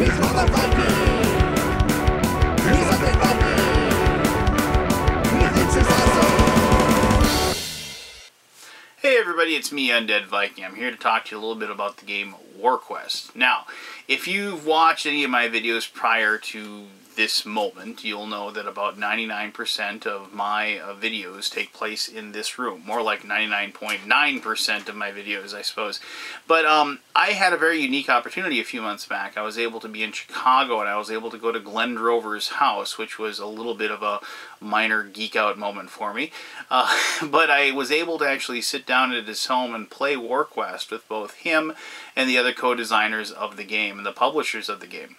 Hey everybody, it's me, Undead Viking. I'm here to talk to you a little bit about the game Warquest. Now, if you've watched any of my videos prior to this moment, you'll know that about 99% of my videos take place in this room. More like 99.9% of my videos, I suppose. But I had a very unique opportunity a few months back. I was able to be in Chicago, and I was able to go to Glenn Drover's house, which was a little bit of a minor geek out moment for me. But I was able to actually sit down at his home and play Warquest with both him and the other co-designers of the game and the publishers of the game.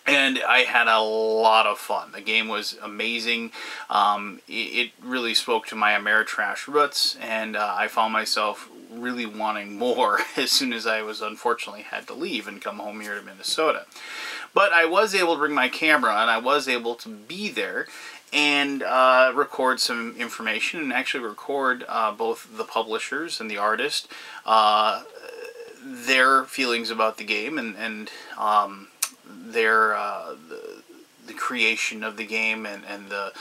And I had a lot of fun. The game was amazing. It really spoke to my Ameritrash roots, and I found myself really wanting more as soon as I was unfortunately had to leave and come home here to Minnesota. But I was able to bring my camera, and I was able to be there and record some information and actually record both the publishers and the artist, their feelings about the game and their the creation of the game and the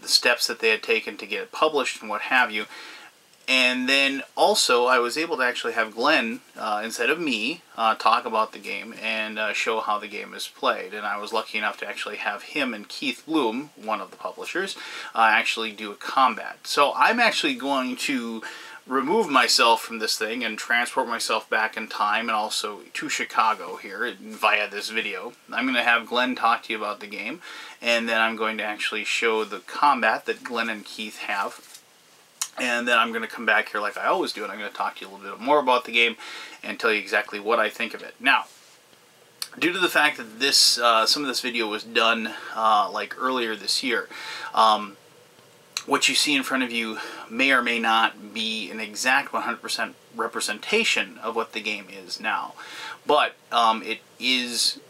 steps that they had taken to get it published and what have you. And then also I was able to actually have Glenn, instead of me, talk about the game and show how the game is played. And I was lucky enough to actually have him and Keith Bloom, one of the publishers, actually do a combat. So I'm actually going to remove myself from this thing and transport myself back in time and also to Chicago here via this video. I'm going to have Glenn talk to you about the game, and then I'm going to actually show the combat that Glenn and Keith have. And then I'm going to come back here like I always do, and I'm going to talk to you a little bit more about the game and tell you exactly what I think of it. Now, due to the fact that this some of this video was done like earlier this year, what you see in front of you may or may not be an exact 100% representation of what the game is now. But it is,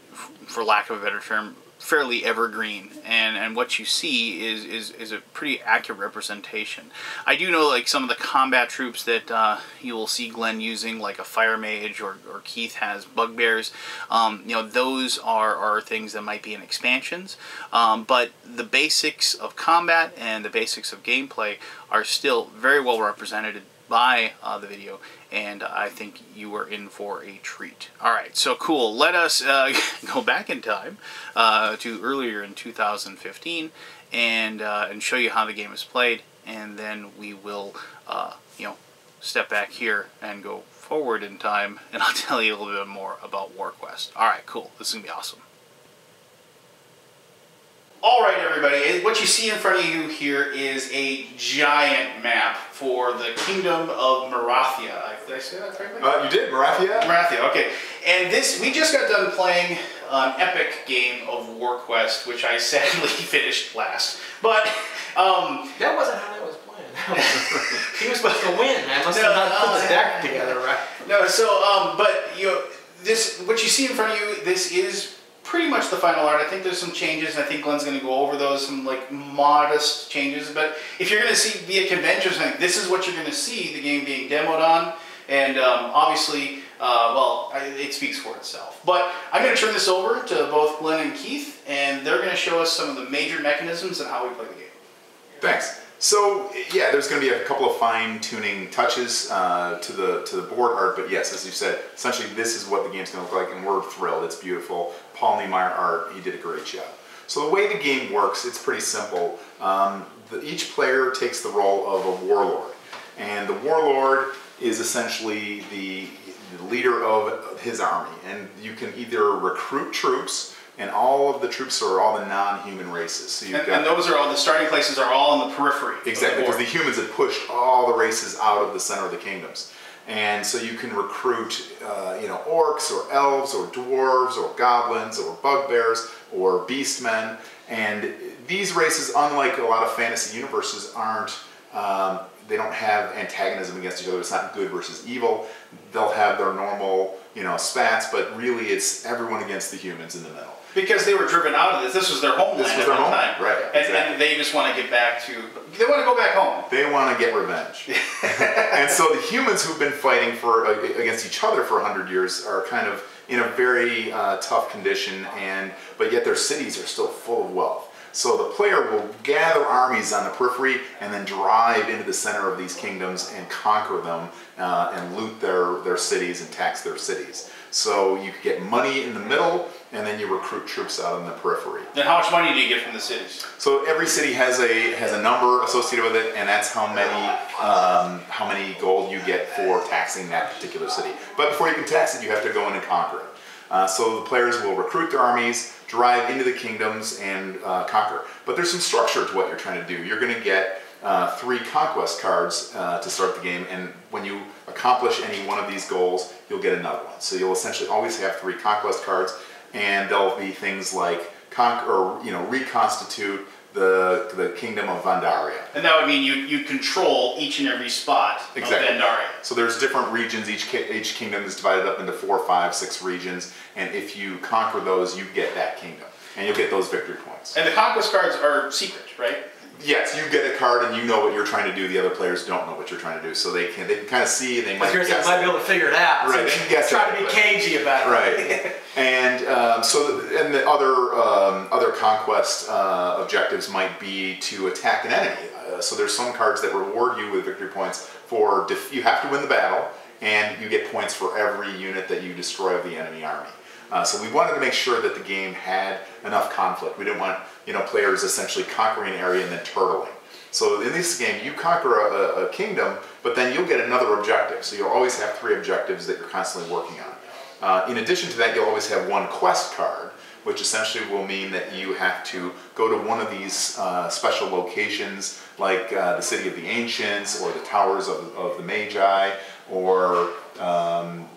for lack of a better term, fairly evergreen, and what you see is a pretty accurate representation. I do know like some of the combat troops that you will see Glenn using, like a fire mage, or Keith has bugbears. You know, those are things that might be in expansions, but the basics of combat and the basics of gameplay are still very well represented by the video, and I think you are in for a treat. Alright, so cool. Let us go back in time to earlier in 2015 and show you how the game is played, and then we will you know, step back here and go forward in time, and I'll tell you a little bit more about Warquest. Alright, cool. This is going to be awesome. Alright everybody, what you see in front of you here is a giant map for the Kingdom of Marathia. Did I say that correctly? You did, Marathia? Marathia, okay. And this, we just got done playing an epic game of Warquest, which I sadly finished last. But, that wasn't how I was playing. He was supposed to win. I must have not put the deck together right. No, so, but, you know, this, what you see in front of you, this is pretty much the final art. I think there's some changes, and I think Glenn's going to go over those, some like modest changes. But if you're going to see be a convention or something, this is what you're going to see the game being demoed on, and obviously, well, it speaks for itself. But I'm going to turn this over to both Glenn and Keith, and they're going to show us some of the major mechanisms and how we play the game. Thanks. So yeah, there's going to be a couple of fine-tuning touches to the board art, but yes, as you said, essentially this is what the game's going to look like, and we're thrilled. It's beautiful. Paul Niemeyer art, he did a great job. So the way the game works, it's pretty simple. Each player takes the role of a warlord, and the warlord is essentially the leader of his army, and you can either recruit troops, and all of the troops are all the non-human races. So and those are all, the starting places are all in the periphery. Exactly, because the humans have pushed all the races out of the center of the kingdoms. And so you can recruit, you know, orcs or elves or dwarves or goblins or bugbears or beastmen. And these races, unlike a lot of fantasy universes, aren't, they don't have antagonism against each other. It's not good versus evil. They'll have their normal, you know, spats, but really it's everyone against the humans in the middle. Because they were driven out of this. This was their homeland at one time. Right, exactly. And they just want to get back to, they want to go back home. They want to get revenge. And so the humans who've been fighting against each other for 100 years are kind of in a very tough condition, but yet their cities are still full of wealth. So the player will gather armies on the periphery and then drive into the center of these kingdoms and conquer them and loot their cities and tax their cities. So you get money in the middle, and then you recruit troops out in the periphery. Then how much money do you get from the cities? So every city has a number associated with it, and that's how many gold you get for taxing that particular city. But before you can tax it, you have to go in and conquer it. So the players will recruit their armies, drive into the kingdoms, and conquer. But there's some structure to what you're trying to do. You're going to get 3 conquest cards to start the game, and when you accomplish any one of these goals, you'll get another one. So you'll essentially always have 3 conquest cards, and there'll be things like reconstitute the kingdom of Vandaria. And that would mean you control each and every spot of Vandaria. So there's different regions. Each kingdom is divided up into 4, 5, 6 regions, and if you conquer those, you get that kingdom, and you'll get those victory points. And the conquest cards are secret, right? Yes, you get a card and you know what you're trying to do. The other players don't know what you're trying to do, so they can kind of see. They might guess. Might be able to figure it out. Right, So they can guess. try to be cagey about it. Right, and the other conquest objectives might be to attack an enemy. So there's some cards that reward you with victory points for you have to win the battle, and you get points for every unit that you destroy of the enemy army. So we wanted to make sure that the game had enough conflict. We didn't want players essentially conquering an area and then turtling. So in this game, you conquer a kingdom, but then you'll get another objective. So you'll always have 3 objectives that you're constantly working on. In addition to that, you'll always have 1 quest card, which essentially will mean that you have to go to one of these special locations, like the City of the Ancients, or the Towers of the Magi, or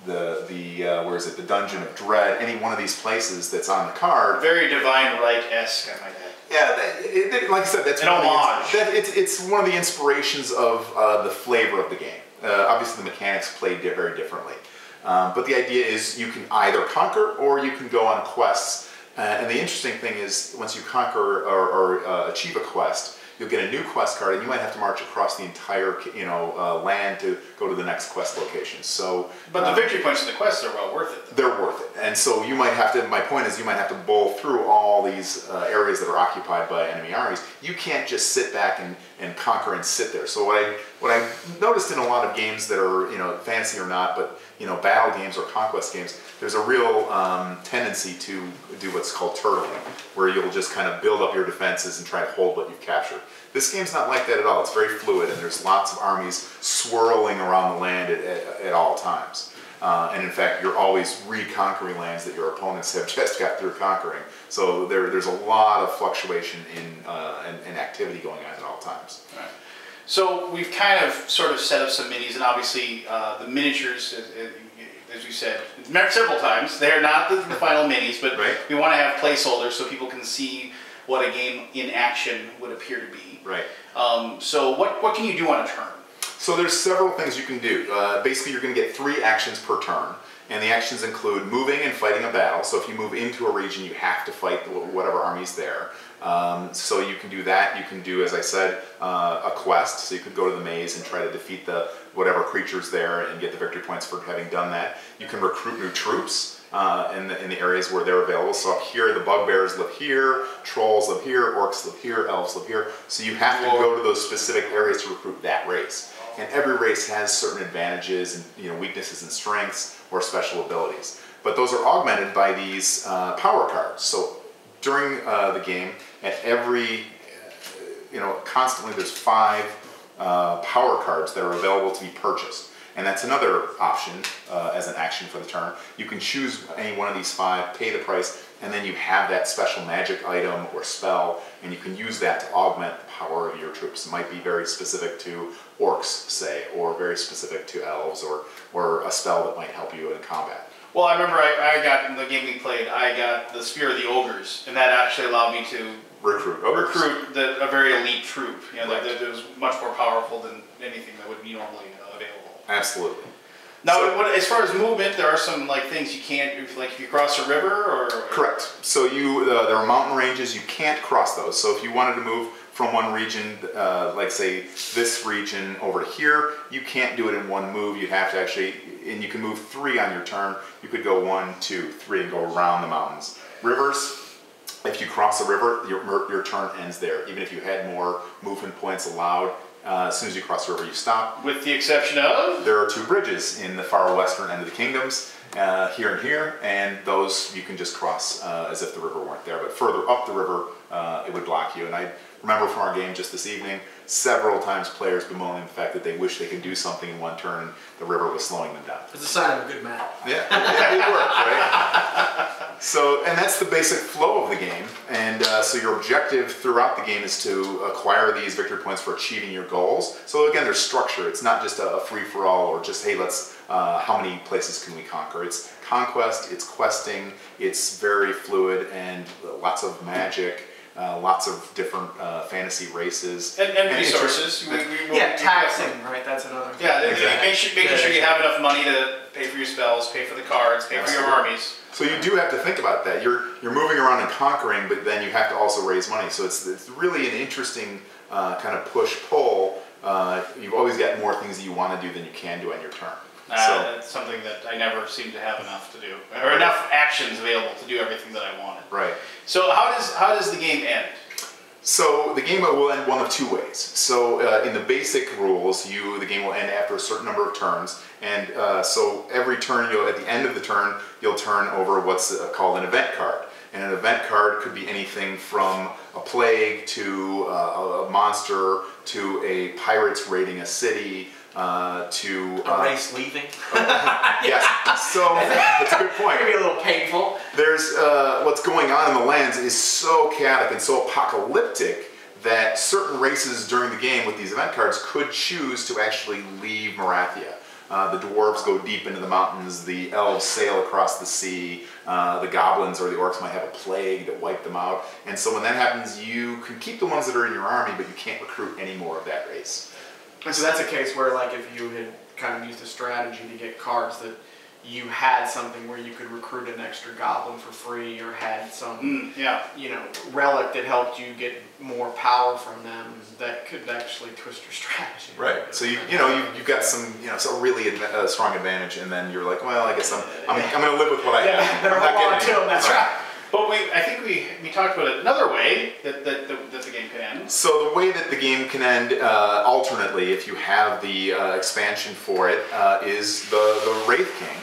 the Dungeon of Dread, any one of these places that's on the card. Very Divine Right-esque, I might add. Yeah, like I said, that's it's one of the inspirations of the flavor of the game. Obviously, the mechanics play very differently. But the idea is you can either conquer or you can go on quests. And the interesting thing is, once you conquer or achieve a quest, you'll get a new quest card, and you might have to march across the entire land to go to the next quest location. So, but the victory points in the quests are well worth it. They're worth it, and so you might have to. My point is, you might have to bowl through all these areas that are occupied by enemy armies. You can't just sit back and conquer and sit there. So what I noticed in a lot of games that are fantasy or not, but battle games or conquest games, there's a real tendency to do what's called turtling, where you'll just kind of build up your defenses and try to hold what you've captured. This game's not like that at all. It's very fluid, and there's lots of armies swirling around the land at all times. And in fact, you're always reconquering lands that your opponents have just got through conquering. So there's a lot of fluctuation in activity going on at all times. Right. So we've kind of sort of set up some minis, and obviously the miniatures, as we said several times, they're not the final minis, but we want to have placeholders so people can see what a game in action would appear to be. Right. So what can you do on a turn? So there's several things you can do. Basically, you're going to get 3 actions per turn, and the actions include moving and fighting a battle. So if you move into a region, you have to fight whatever army's there. So you can do that. You can do, as I said, a quest. So you could go to the maze and try to defeat whatever creature's there and get the victory points for having done that. You can recruit new troops in the areas where they're available. So up here, the bugbears live here, trolls live here, orcs live here, elves live here. So you have to go to those specific areas to recruit that race. And every race has certain advantages and weaknesses and strengths or special abilities. But those are augmented by these power cards. So during the game, at every, constantly there's 5 power cards that are available to be purchased. And that's another option as an action for the turn. You can choose any one of these 5, pay the price, and then you have that special magic item or spell, and you can use that to augment the power of your troops. It might be very specific to orcs, say, or very specific to elves, or a spell that might help you in combat. Well, I remember I got, in the game we played, I got the Spear of the Ogres, and that actually allowed me to recruit a very elite troop. That was much more powerful than anything that would be normally available. Absolutely. Now, as far as movement, there are some things you can't, if you cross a river or... Correct. So there are mountain ranges, you can't cross those. So if you wanted to move from one region, like say this region over to here, you can't do it in one move. You'd have to actually, and you can move 3 on your turn. You could go 1, 2, 3 and go around the mountains. Rivers, if you cross a river, your turn ends there. Even if you had more movement points allowed, as soon as you cross the river, you stop. With the exception of? There are 2 bridges in the far western end of the kingdoms, here and here, and those you can just cross as if the river weren't there. But further up the river, it would block you. And I remember from our game just this evening, several times players bemoaning the fact that they wish they could do something in one turn, the river was slowing them down. It's a sign of a good map. Yeah, it worked, right? So, and that's the basic flow of the game. And so your objective throughout the game is to acquire these victory points for achieving your goals. So again, there's structure. It's not just a free-for-all or just, hey, let's, how many places can we conquer? It's conquest, it's questing, it's very fluid, and lots of magic. Lots of different fantasy races. And resources. Taxing, right? That's another thing. Yeah, exactly. making sure you have enough money to pay for your spells, pay for the cards, pay for your armies. So you do have to think about that. You're moving around and conquering, but then you have to also raise money. So it's really an interesting kind of push-pull. You've always got more things that you want to do than you can do on your turn. That's something that I never seem to have enough to do, or enough actions available to do everything that I wanted. Right. So how does the game end? So the game will end one of 2 ways. So in the basic rules, the game will end after a certain number of turns, and so every turn, at the end of the turn, you'll turn over what's called an event card. And an event card could be anything from a plague to a monster to a pirates raiding a city. To a race leaving. Yes, so that's a good point. Maybe a little painful. There's what's going on in the lands is so chaotic and so apocalyptic that certain races during the game with these event cards could choose to actually leave Marathia. The dwarves go deep into the mountains, the elves sail across the sea, the goblins or the orcs might have a plague that wiped them out. And so when that happens, you can keep the ones that are in your army, but you can't recruit any more of that race. And so that's a case where, like, if you had kind of used a strategy to get cards that you had something where you could recruit an extra goblin for free, or had some, relic that helped you get more power from them, that could actually twist your strategy. Right. So you've got some so really strong advantage, and then you're like, well, I guess I'm going to live with what I have. Better hold on to them. That's right. But I think we talked about another way that the game can end. So the way that the game can end alternately, if you have the expansion for it, is the Wraith King.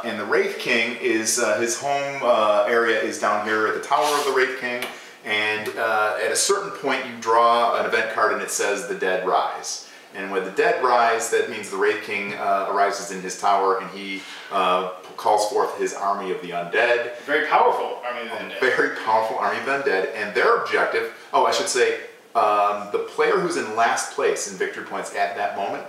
And the Wraith King is, his home area is down here at the Tower of the Wraith King. And at a certain point you draw an event card and it says the dead rise. And when the dead rise, that means the Wraith King arises in his tower, and he calls forth his army of the undead. Very powerful army of the undead. Very powerful army of the undead. And their objective, I should say, the player who's in last place in victory points at that moment,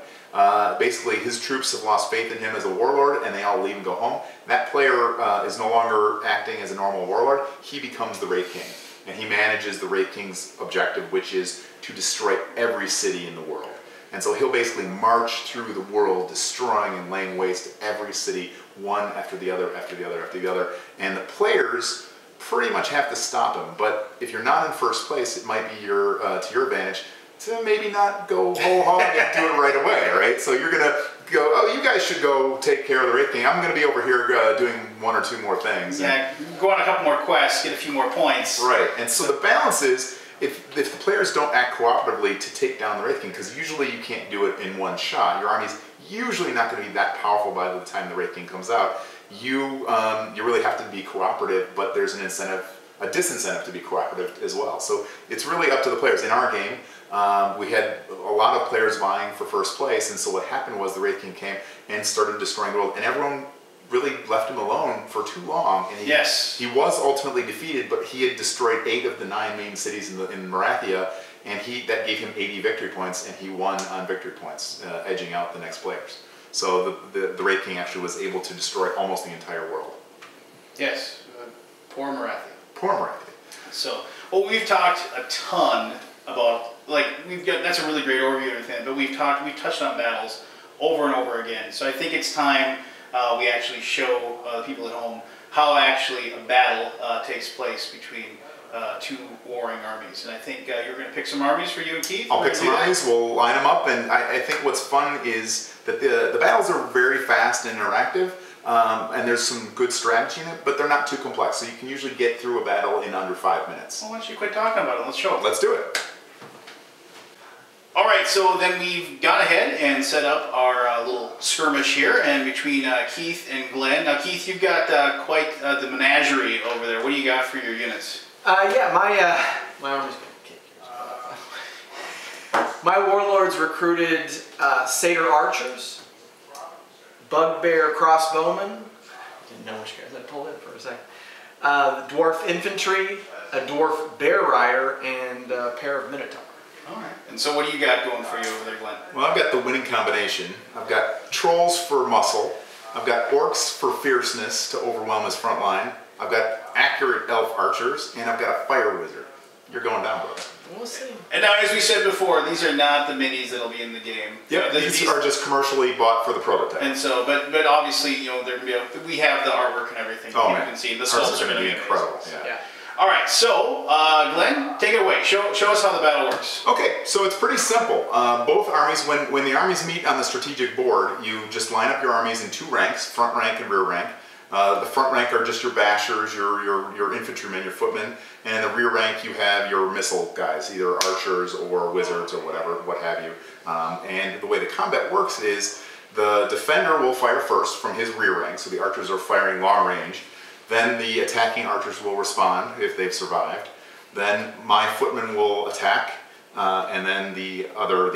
basically his troops have lost faith in him as a warlord, and they all leave and go home. That player is no longer acting as a normal warlord. He becomes the Wraith King. And he manages the Wraith King's objective, which is to destroy every city in the world. And so he'll basically march through the world, destroying and laying waste every city, one after the other, after the other, after the other. And the players pretty much have to stop him. But if you're not in first place, it might be to your advantage to maybe not go whole hog and do it right away, right? So you're going to go, you guys should go take care of the Wraith King. I'm going to be over here doing 1 or 2 more things. Yeah, go on a couple more quests, get a few more points. Right, and so the balance is, if the players don't act cooperatively to take down the Wraith King, because usually you can't do it in one shot, your army's usually not going to be that powerful by the time the Wraith King comes out, you really have to be cooperative, but there's a disincentive to be cooperative as well. So it's really up to the players. In our game, we had a lot of players vying for first place, and so what happened was the Wraith King came and started destroying the world, and everyone really left him alone for too long. And he was ultimately defeated, but he had destroyed 8 of the 9 main cities in Marathia, and that gave him 80 victory points, and he won on victory points, edging out the next players. So the Wraith King actually was able to destroy almost the entire world. Yes, poor Marathia. Poor Marathia. So, we've talked a ton about, that's a really great overview and everything, but we've touched on battles over and over again. So I think it's time we actually show the people at home how actually a battle takes place between 2 warring armies. And I think you're going to pick some armies for you and Keith. I'll pick some armies, we'll line them up, and I think what's fun is that the battles are very fast. fast and interactive, and there's some good strategy in it, but they're not too complex, so you can usually get through a battle in under 5 minutes. Well, why don't you quit talking about it? Let's show it. Let's do it. All right, so then we've gone ahead and set up our little skirmish here, and between Keith and Glenn. Now, Keith, you've got quite the menagerie over there. What do you got for your units? Yeah, my army's gonna kick yours. My warlords recruited satyr archers, bugbear crossbowmen. Didn't know which guys I'd pull in for a second. Dwarf infantry, a dwarf bear rider, and a pair of minotaurs. All right. And so what do you got going for you over there, Glenn? Well, I've got the winning combination. I've got trolls for muscle. I've got orcs for fierceness to overwhelm his front line. I've got accurate elf archers, and I've got a fire wizard. You're going down, brother. We'll see. And now, as we said before, these are not the minis that'll be in the game. Yep, these are just commercially bought for the prototype. And so, but obviously, you know, they're gonna be. We have the artwork and everything. Oh, you man. can see the Artwork's souls are gonna be amazing. incredible. Yeah. All right, so Glenn, take it away. Show us how the battle works. Okay, so it's pretty simple. Both armies, when the armies meet on the strategic board, you just line up your armies in 2 ranks, front rank and rear rank. The front rank are just your bashers, your infantrymen, your footmen, and the rear rank you have your missile guys, either archers or wizards or whatever, what have you. And the way the combat works is the defender will fire first from his rear rank, so the archers are firing long range. Then the attacking archers will respond if they've survived. Then my footmen will attack, and then the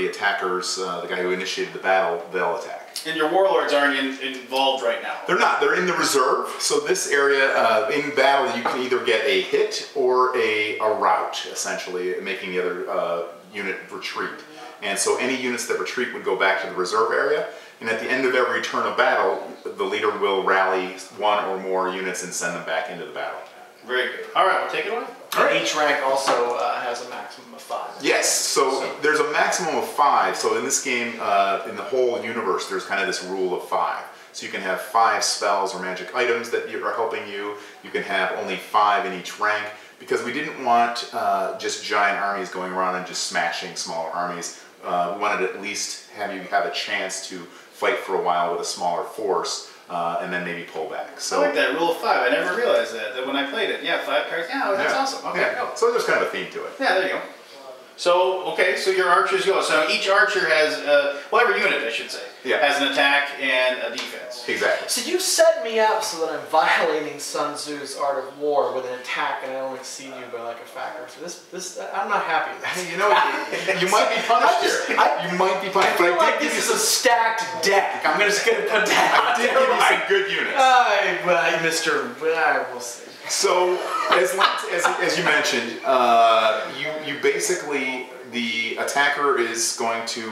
attackers, the guy who initiated the battle, they'll attack. And your warlords aren't involved right now. They're not. They're in the reserve. So this area, in battle, you can either get a hit or a rout, essentially, making the other unit retreat. And so any units that retreat would go back to the reserve area. And at the end of every turn of battle, the leader will rally 1 or more units and send them back into the battle. Very good. All right, well, take it away. And each rank also has a maximum of 5. Yes, so there's a maximum of 5. So in this game, in the whole universe, there's kind of this rule of 5. So you can have 5 spells or magic items that are helping you. You can have only 5 in each rank, because we didn't want just giant armies going around and just smashing smaller armies. We wanted to at least have you have a chance to fight for a while with a smaller force, and then maybe pull back. So I like that rule of 5. I never realized that when I played it. Yeah, 5 cards. Yeah, that's awesome. Okay, go. So there's kind of a theme to it. Yeah, there you go. So, okay, so your archers go. So each archer has, well, every unit, I should say, has an attack and a defense. Exactly. So you set me up so that I'm violating Sun Tzu's Art of War with an attack, and I only exceed you by like a factor. So this, I'm not happy with this. You know, you might be punished here. You might be punished. I feel like this is a stacked deck. I'm just going to put that. I did give you some good units. We'll see. So, as you mentioned, you basically, the attacker is going to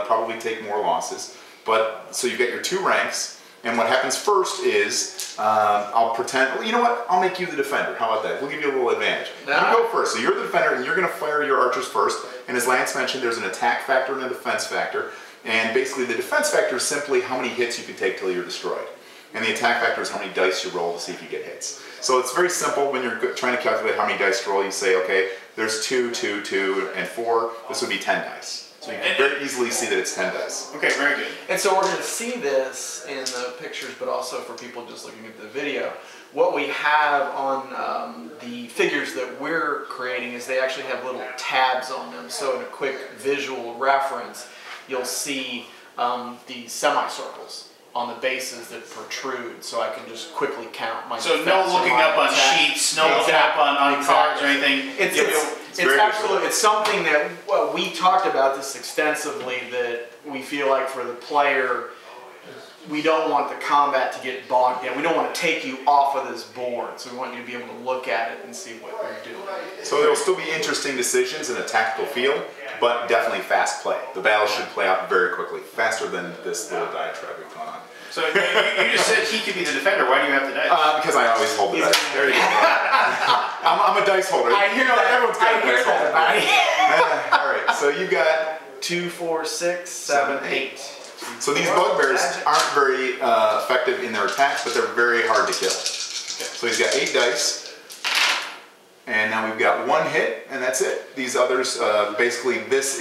probably take more losses. But so you get your 2 ranks, and what happens first is I'll pretend. Well, you know what? I'll make you the defender. How about that? We'll give you a little advantage. You go first. So you're the defender, and you're going to fire your archers first. And as Lance mentioned, there's an attack factor and a defense factor. And basically, the defense factor is simply how many hits you can take till you're destroyed. And the attack factor is how many dice you roll to see if you get hits. So it's very simple when you're trying to calculate how many dice to roll. You say, okay, there's 2, 2, 2, and 4. This would be 10 dice. So you can very easily see that it's 10 dice. Okay, very good. And so we're going to see this in the pictures, but also for people just looking at the video. What we have on the figures that we're creating is they actually have little tabs on them. So in a quick visual reference, you'll see the semicircles on the bases that protrude, so I can just quickly count my. So no looking up on sheets, no looking up on cards or anything. It's something that we talked about this extensively, that we feel like for the player, we don't want the combat to get bogged down. We don't want to take you off of this board, so we want you to be able to look at it and see what you're doing. So there will still be interesting decisions in a tactical field, but definitely fast play. The battle should play out very quickly, faster than this little diatribe we've gone on. So you just said he could be the defender. Why do you have the dice? Because I always hold the dice. There you go. I'm a dice holder. I hear that. Everyone's got a dice holder. All All right, so you got 2, 4, 6, 7, 8. So these bugbears aren't very effective in their attacks, but they're very hard to kill. Okay. So he's got 8 dice, and now we've got 1 hit, and that's it. These others, basically, this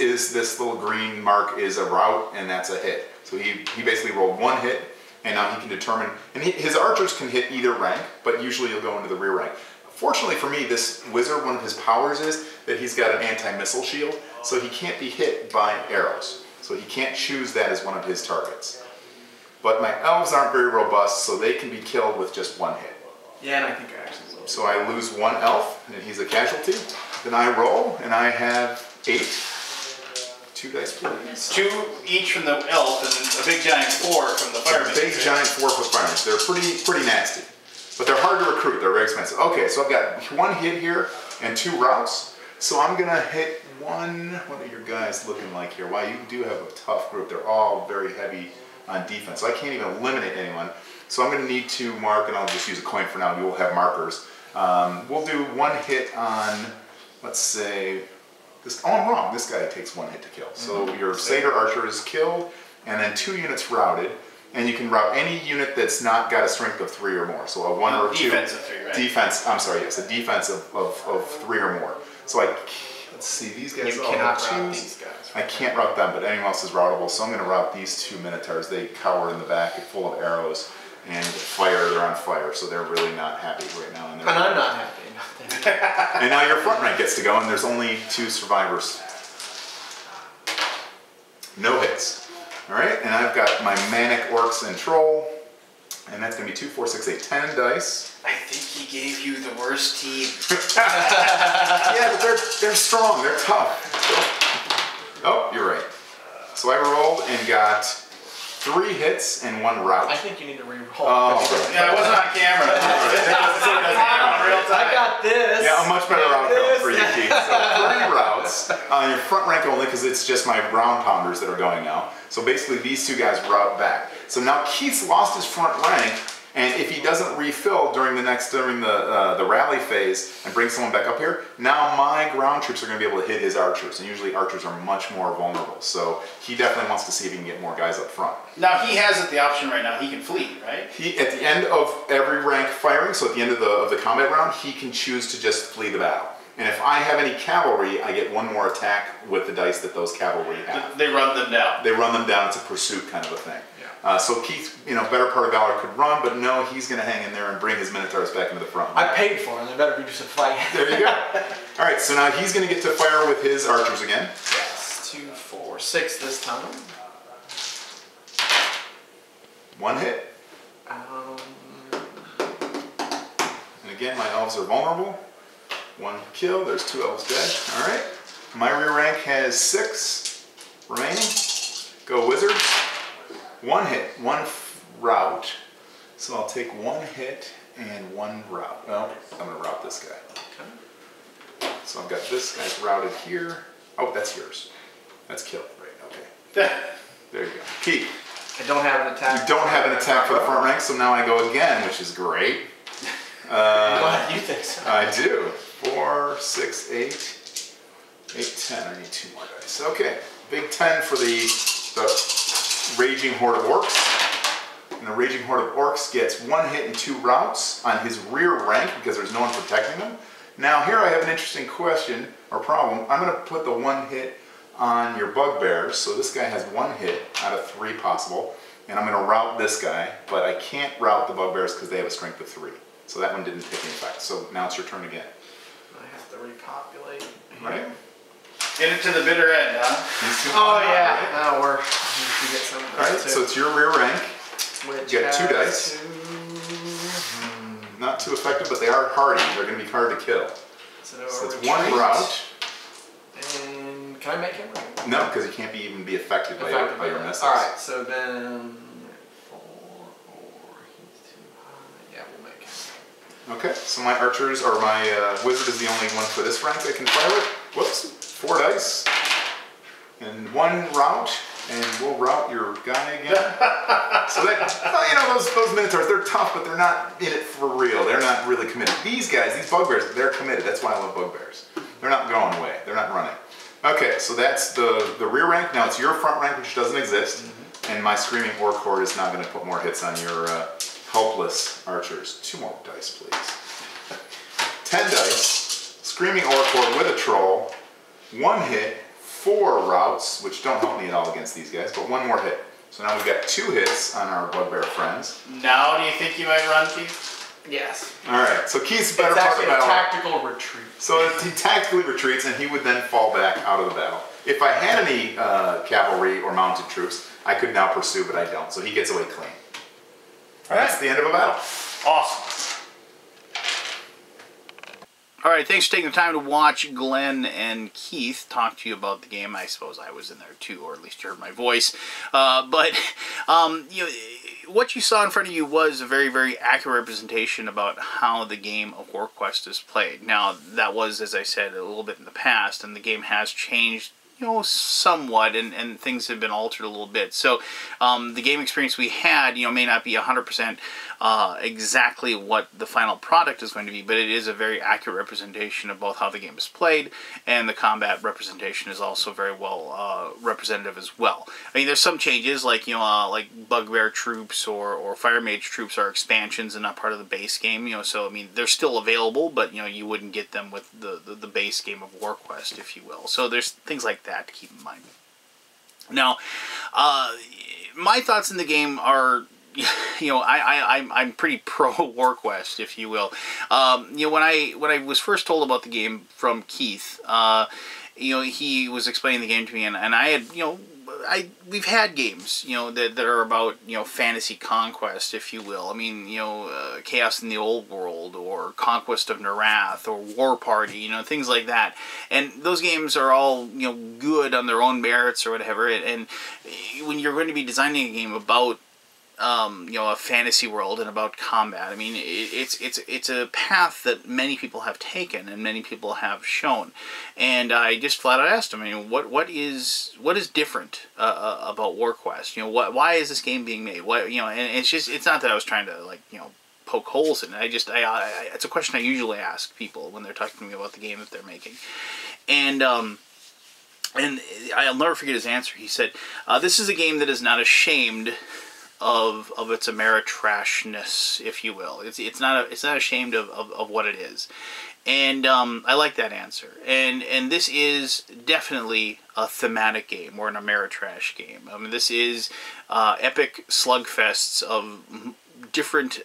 little green mark is a rout, and that's a hit. So he basically rolled 1 hit, And now he can determine, and his archers can hit either rank, but usually he'll go into the rear rank. Fortunately for me, this wizard, one of his powers is that he's got an anti-missile shield, so he can't be hit by arrows. So he can't choose that as one of his targets. But my elves aren't very robust, so they can be killed with just one hit. Yeah, and I think I actually will. So I lose one elf, and he's a casualty. Then I roll, and I have 8. 2 dice, please. 2 each from the elf, and a big giant 4 from the fireman. Big giant 4 for firemen. They're pretty nasty. But they're hard to recruit. They're very expensive. Okay, so I've got 1 hit here and 2 routes. So I'm going to hit 1. What are your guys looking like here? Wow, you do have a tough group. They're all very heavy on defense. So I can't even eliminate anyone. So I'm going to need to mark, and I'll just use a coin for now. We will have markers. We'll do 1 hit on, let's say, this. Oh, I'm wrong. This guy takes 1 hit to kill. So your Satyr Archer is killed, and then 2 units routed. And you can route any unit that's not got a strength of 3 or more. So a 1 or 2. Defense of 3, right? Defense, I'm sorry, yes, a defense of 3 or more. So let's see, these guys You all cannot have 2s. route these guys. I can't route them, but anyone else is routable. So I'm going to route these 2 Minotaurs. They cower in the back, full of arrows, and fire. They're on fire, so they're really not happy right now. And I'm not happy. And now your front rank gets to go, and there's only 2 survivors. No hits. All right, and I've got my Manic Orcs and Troll, and that's going to be 2, 4, 6, 8, 10 dice. I think he gave you the worst team. Yeah, but they're strong. They're tough. Oh, you're right. So I rolled and got 3 hits and 1 route. I think you need to re-roll. Oh, Yeah, it wasn't on camera. I got this. yeah, a much better outcome for you, Keith. So 3 routes on your front rank only because it's just my round pounders that are going now. So basically these 2 guys route back. So now Keith's lost his front rank, and if he doesn't refill during the rally phase and bring someone back up here, now my ground troops are going to be able to hit his archers, and usually archers are much more vulnerable. So he definitely wants to see if he can get more guys up front. Now he has the option right now. He can flee, right? He, at the end of every rank firing, so at the end of the combat round, he can choose to just flee the battle. And if I have any cavalry, I get 1 more attack with the dice that those cavalry have. They run them down. They run them down. It's a pursuit kind of a thing. Yeah. So Keith, better part of valor could run, but no, he's going to hang in there and bring his Minotaurs back into the front. I paid for them. They better be just a fight. There you go. All right, so now he's going to get to fire with his archers again. Yes, 2, 4, 6 this time. 1 hit. And again, my elves are vulnerable. 1 kill. There's 2 elves dead. All right. My rear rank has 6 remaining. Go wizards. 1 hit, 1 route. So I'll take 1 hit and 1 route. Well, I'm going to route this guy. Okay. So I've got this guy's routed here. Oh, that's yours. That's killed. Right. Okay. There you go. Keith. I don't have an attack. You don't have an attack for the front rank, so now I go again, which is great. Glad you think so. I do. 4, 6, 8, 8, 10. I need 2 more dice. Okay, big 10 for the Raging Horde of Orcs. And the Raging Horde of Orcs gets 1 hit and 2 routes on his rear rank because there's no one protecting them. Now here I have an interesting question or problem. I'm going to put the 1 hit on your Bugbears. So this guy has 1 hit out of 3 possible. And I'm going to route this guy, but I can't route the Bugbears because they have a strength of 3. So that one didn't take any effect. So now it's your turn again. I have to repopulate. Right? Get it to the bitter end, huh? Oh yeah. Right? Oh, we get some of those. Alright, so it's your rear rank. Which you get 2 dice. Not too effective, but they are hardy. They're going to be hard to kill. So it's 1 route. And can I make him right? No, because he can't even be affected by your missiles. Alright, so then 4 or he's too high. Yeah, we'll make him. Okay, so my archers, or my wizard is the only one for this rank I can fire with. Whoops, 4 dice. And 1 route, and we'll route your guy again. So that, those Minotaurs, they're tough, but they're not in it for real. They're not really committed. These guys, these Bugbears, they're committed. That's why I love Bugbears. They're not going away. They're not running. Okay, so that's the rear rank. Now it's your front rank, which doesn't exist. And my Screaming Orc Horde is now going to put more hits on your helpless archers. 2 more dice, please. 10 dice. Screaming Orc Horde with a Troll. 1 hit. 4 routes, which don't help me at all against these guys, but 1 more hit. So now we've got 2 hits on our bugbear friends. Now do you think you might run, Keith? Yes. All right, so Keith's better it's part of the battle. It's actually a tactical retreat. So he tactically retreats, and he would then fall back out of the battle. If I had any cavalry or mounted troops, I could now pursue, but I don't. So he gets away clean. All right. That's the end of a battle. Awesome. All right, thanks for taking the time to watch Glenn and Keith talk to you about the game. I suppose I was in there too, or at least you heard my voice. But you know, what you saw in front of you was a very, very accurate representation about how the game of Warquest is played. Now, that was, as I said, a little bit in the past, and the game has changed, you know, somewhat, and things have been altered a little bit. So the game experience we had, you know, may not be 100% exactly what the final product is going to be, but it is a very accurate representation of both how the game is played, and the combat representation is also very well representative as well. I mean, there's some changes, like, you know, like Bugbear troops or Fire Mage troops are expansions and not part of the base game, you know, so, I mean, they're still available, but, you know, you wouldn't get them with the base game of Warquest, if you will. So there's things like that to keep in mind. Now, my thoughts in the game are, you know, I'm pretty pro Warquest, if you will. You know, when I was first told about the game from Keith, you know, he was explaining the game to me, and I had, you know, we've had games, you know, that are about, you know, fantasy conquest, if you will. I mean, you know, Chaos in the Old World, or Conquest of Narath, or War Party, you know, things like that. And those games are all, you know, good on their own merits or whatever. And when you're going to be designing a game about, you know, a fantasy world and about combat, I mean, it's a path that many people have taken and many people have shown, and I just flat out asked him, I mean, what is different about Warquest? You know, why is this game being made? What, you know, and it's not that I was trying to, like, you know, poke holes in it. It's a question I usually ask people when they're talking to me about the game that they're making, and I'll never forget his answer. He said, "This is a game that is not ashamed of its Ameritrashness, if you will. It's not ashamed of what it is," and I like that answer. And this is definitely a thematic game or an Ameritrash game. I mean, this is epic slugfests of different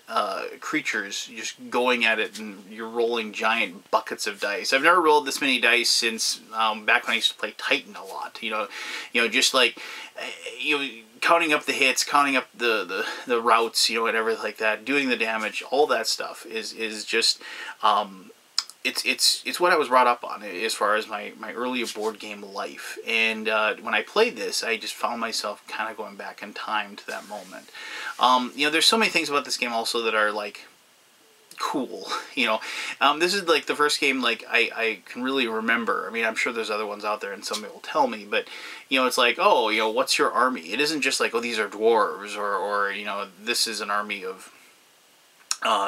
creatures just going at it, and you're rolling giant buckets of dice. I've never rolled this many dice since back when I used to play Titan a lot. You know, just like, you know, counting up the hits, counting up the routes, you know, whatever like that, doing the damage, all that stuff is just it's what I was brought up on as far as my earlier board game life. And when I played this, I just found myself kind of going back in time to that moment. You know, there's so many things about this game also that are, like, cool, you know. This is, like, the first game, like, I can really remember. I mean, I'm sure there's other ones out there and somebody will tell me, but, you know, it's like, oh, you know, what's your army? It isn't just like, oh, these are dwarves, or you know, this is an army of,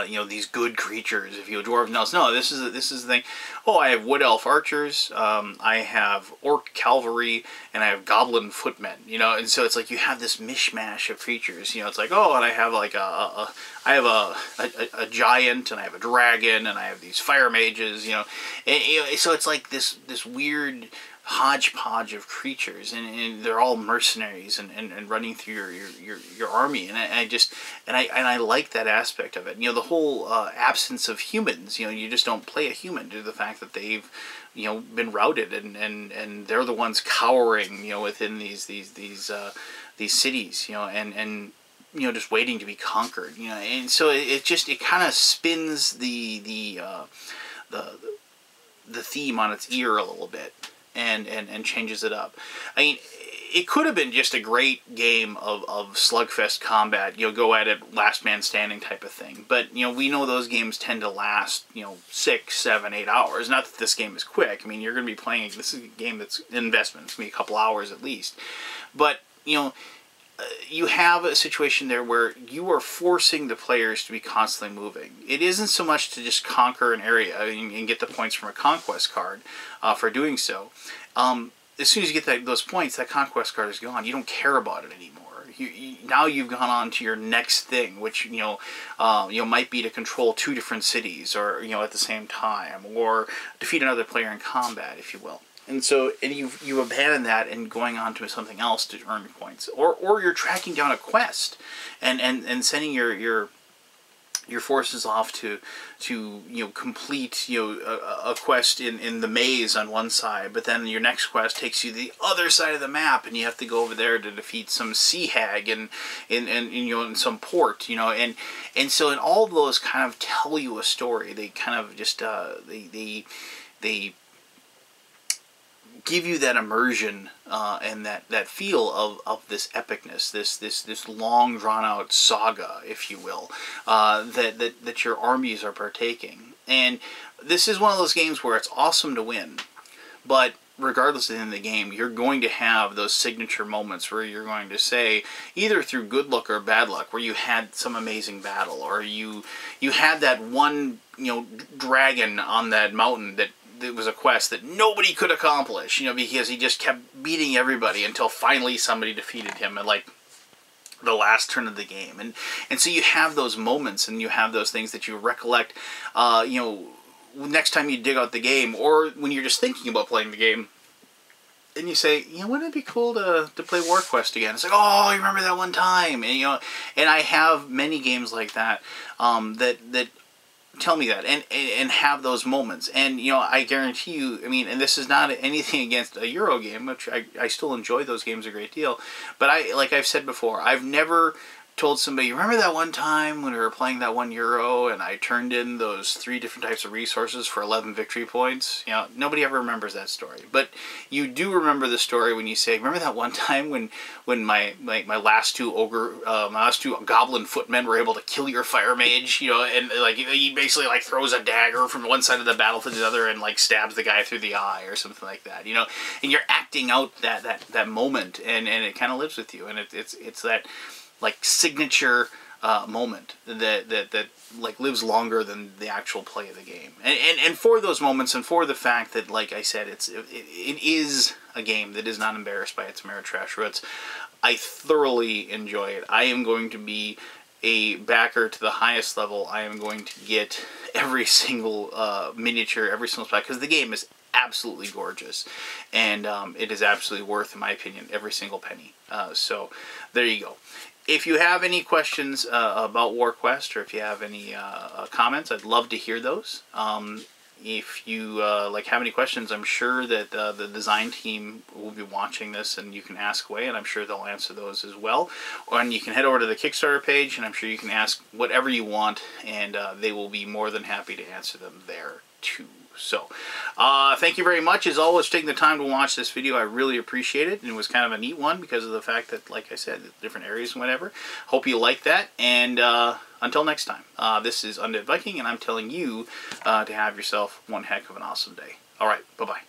you know, these good creatures, if you dwarves. No, this is the thing. Oh, I have wood elf archers, I have orc cavalry, and I have goblin footmen. You know, and so it's like you have this mishmash of creatures. You know, it's like, oh, and I have like I have a giant, and I have a dragon, and I have these fire mages. You know, and so it's like this weird hodgepodge of creatures, and they're all mercenaries and running through your army, and I like that aspect of it. You know, the whole absence of humans. You know, you just don't play a human due to the fact that they've, you know, been routed, and they're the ones cowering, you know, within these cities, you know, and you know, just waiting to be conquered. You know, and so it kind of spins the theme on its ear a little bit. And changes it up. I mean, it could have been just a great game of slugfest combat, you know, go at it, last man standing type of thing. But, you know, we know those games tend to last, you know, 6, 7, 8 hours. Not that this game is quick. I mean, you're going to be playing, this is a game that's an investment. It's going to be a couple hours at least. But, you know, you have a situation there where you are forcing the players to be constantly moving. It isn't so much to just conquer an area and get the points from a conquest card for doing so. As soon as you get those points, that conquest card is gone. You don't care about it anymore. Now you've gone on to your next thing, which, you know, might be to control 2 different cities, or, you know, at the same time, or defeat another player in combat, if you will. And so, and you abandon that and going on to something else to earn points, or you're tracking down a quest, and sending your forces off to complete a quest in the maze on one side, but then your next quest takes you to the other side of the map, and you have to go over there to defeat some sea hag in some port, and so in all of those kind of tell you a story. They kind of just they give you that immersion and that feel of this epicness, this long drawn out saga, if you will, that your armies are partaking. And this is one of those games where it's awesome to win, but regardless of the end of the game, you're going to have those signature moments where you're going to say, either through good luck or bad luck, where you had some amazing battle, or you had that one dragon on that mountain that it was a quest that nobody could accomplish, because he just kept beating everybody until finally somebody defeated him at like the last turn of the game. And so you have those moments, and you have those things that you recollect, next time you dig out the game, or when you're just thinking about playing the game, and you say, wouldn't it be cool to play Warquest again? It's like, oh, I remember that one time. And and I have many games like that, that tell me that, and have those moments. And I guarantee you, and this is not anything against a Euro game, which I still enjoy those games a great deal, but like I've said before, I've never told somebody, remember that one time when we were playing that one Euro and I turned in those 3 different types of resources for 11 victory points? Nobody ever remembers that story. But you do remember the story when you say, remember that one time when my last 2 goblin footmen were able to kill your fire mage, and like he basically like throws a dagger from one side of the battle to the other and like stabs the guy through the eye or something like that, and you're acting out that moment, and it kind of lives with you, and it's that like signature moment that like lives longer than the actual play of the game. And for those moments, and for the fact that, like I said, it is a game that is not embarrassed by its Ameritrash roots, I thoroughly enjoy it. I am going to be a backer to the highest level. I am going to get every single miniature, every single spot, because the game is absolutely gorgeous, and it is absolutely worth, in my opinion, every single penny. So there you go. If you have any questions about Warquest, or if you have any comments, I'd love to hear those. If you have any questions, I'm sure that the design team will be watching this, and you can ask away, and I'm sure they'll answer those as well. And you can head over to the Kickstarter page, and I'm sure you can ask whatever you want, and they will be more than happy to answer them there too. So, thank you very much, as always, for taking the time to watch this video. I really appreciate it, and it was kind of a neat one because of the fact that, like I said, different areas and whatever. Hope you like that, and until next time, this is Undead Viking, and I'm telling you to have yourself one heck of an awesome day. Alright, bye-bye.